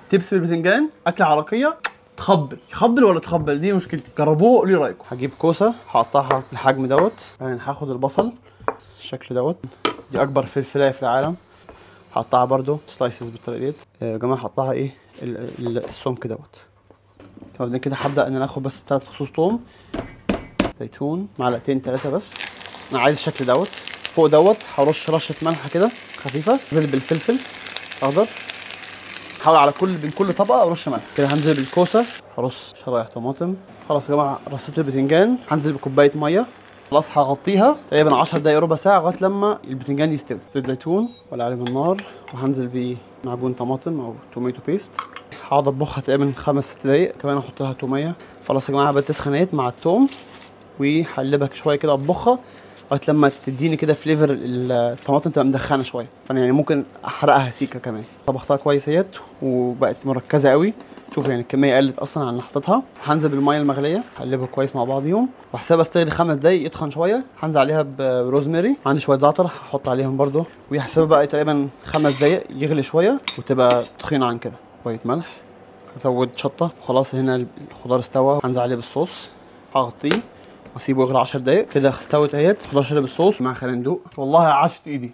تبس بالبتنجان، اكله عراقيه يخبل ولا تخبل، دي مشكلتي. جربوه قولوا لي رايكم. هجيب كوسه هقطعها بالحجم دوت، يعني هاخد البصل بالشكل دوت، دي اكبر فلفلايه في العالم، هقطعها برده سلايسز بالطريقه ديت. يا جماعه هقطعها ايه السمك دوت. بعدين كده هبدا ان انا اخد بس 3 فصوص ثوم، زيتون معلقتين 3 بس. انا عايز الشكل دوت. فوق دوت هرش رشه ملح كده خفيفه، انزل بالفلفل اخضر، حاول على بين كل طبقه ارش ملح كده. هنزل بالكوسه، هرص شرايح طماطم. خلاص يا جماعه رصيت البتنجان، هنزل بكوبايه ميه. خلاص هغطيها تقريبا 10 دقايق ربع ساعه لغايه لما البتنجان يستوي. زيت زيتون ولا عليه بالنار، وهنزل بمعجون طماطم او توميتو بيست. هقعد اطبخها تقريبا 5 6 دقايق، كمان احط لها توميه. خلاص يا جماعه بقت تسخنت مع التوم، وهقلبها شويه كده اطبخها لغايه لما تديني كده فليفر الطماطم تبقى مدخنه شويه، فانا يعني ممكن احرقها سيكه كمان. طبختها كويس اهيت وبقت مركزه قوي. شوف يعني الكميه قلت اصلا عن اللي حطيتها. هنزل بالميه المغليه هقلبها كويس مع بعضيهم، وحسابها استغلي 5 دقايق يتخن شويه. هنزل عليها بروزماري، عندي شويه زعتر هحط عليهم برده، وهحسبها بقى تقريبا 5 دقايق يغلي شويه وتبقى تخينه عن كده. شويه ملح، هزود شطه. وخلاص هنا الخضار استوى، هنزل عليه بالصوص، هغطيه واسيبه يغلي 10 دقايق كده. استوت اهيت. خضار شرب الصوص مع خلينا ندوق. والله عاشت ايدي.